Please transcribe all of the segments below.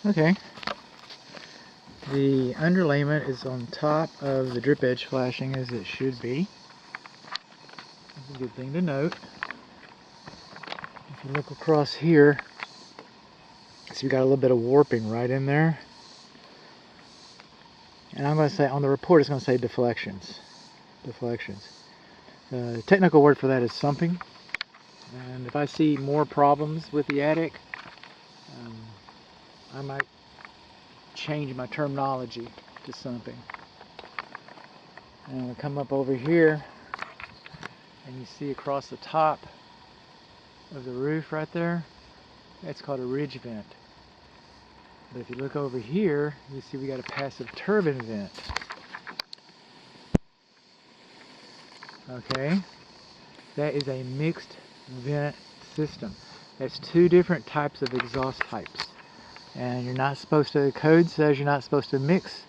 Okay. The underlayment is on top of the drip edge flashing as it should be. That's a good thing to note. If you look across here, so you got a little bit of warping right in there. And I'm going to say, on the report it's going to say deflections. Deflections. The technical word for that is sumping. And if I see more problems with the attic, I might change my terminology to sumping. And we'll come up over here, and you see across the top of the roof right there, that's called a ridge vent. But if you look over here, you see we got a passive turbine vent. Okay, that is a mixed vent system. That's two different types of exhaust types. And you're not supposed to, the code says you're not supposed to mix.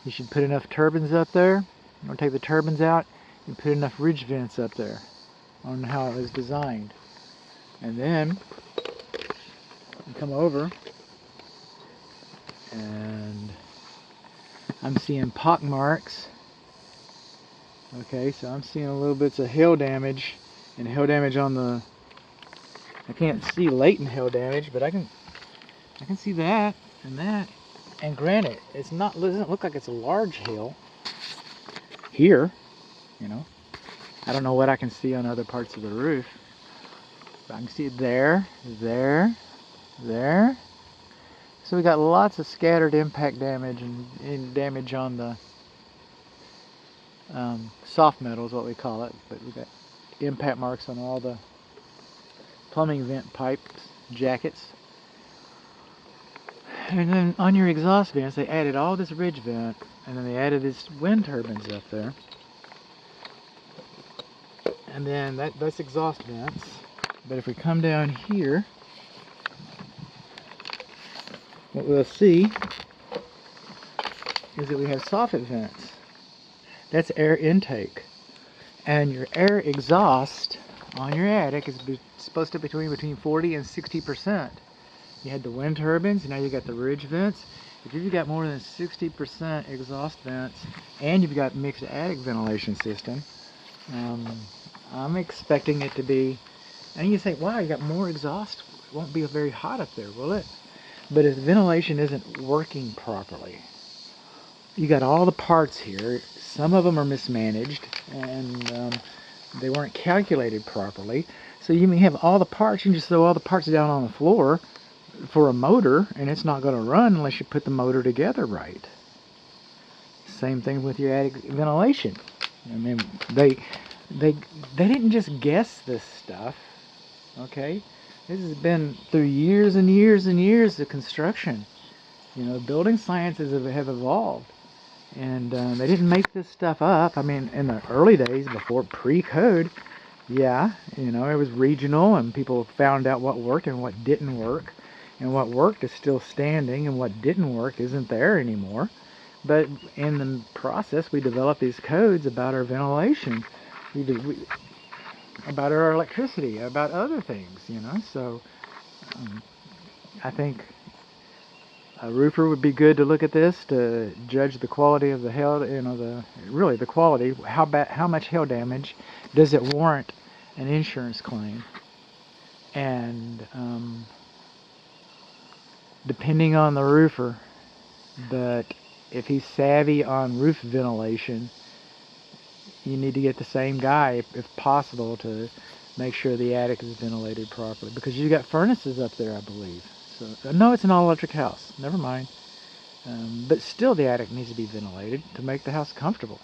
You should put enough turbines up there, or take the turbines out, and put enough ridge vents up there on how it was designed. And then you come over, and I'm seeing pock marks. Okay, so I'm seeing a little bits of hail damage, and hail damage on the, I can't see latent hail damage, but I can see that and that. And granted, it doesn't look like it's a large hail here, you know. I don't know what I can see on other parts of the roof, but I can see it there, there, there. So we got lots of scattered impact damage and damage on the soft metal is what we call it, but we got impact marks on all the plumbing vent pipes, jackets. And then on your exhaust vents, they added all this ridge vent, and then they added these wind turbines up there. And then that's exhaust vents. But if we come down here, what we'll see is that we have soffit vents. That's air intake. And your air exhaust on your attic is supposed to be between 40 and 60%. You had the wind turbines, now you got the ridge vents. If you've got more than 60% exhaust vents, and you've got mixed attic ventilation system, I'm expecting it to be, and you say, wow, you got more exhaust, it won't be very hot up there, will it? But if the ventilation isn't working properly, you got all the parts here, some of them are mismanaged, and they weren't calculated properly, so you may have all the parts, you can just throw all the parts down on the floor for a motor, and it's not going to run unless you put the motor together right. Same thing with your attic ventilation. I mean, they didn't just guess this stuff, okay? This has been through years and years and years of construction. You know, building sciences have evolved, and they didn't make this stuff up. I mean, in the early days, before pre-code, yeah, you know, it was regional, and people found out what worked and what didn't work. And what worked is still standing, and what didn't work isn't there anymore. But in the process, we developed these codes about our ventilation, about our electricity, about other things, you know. So I think a roofer would be good to look at this to judge the quality of the hail, you know, really the quality. How much hail damage does it warrant an insurance claim? And depending on the roofer, but if he's savvy on roof ventilation, you need to get the same guy, if possible, to make sure the attic is ventilated properly, because you got furnaces up there, I believe. So no, it's an all-electric house. Never mind. But still, the attic needs to be ventilated to make the house comfortable.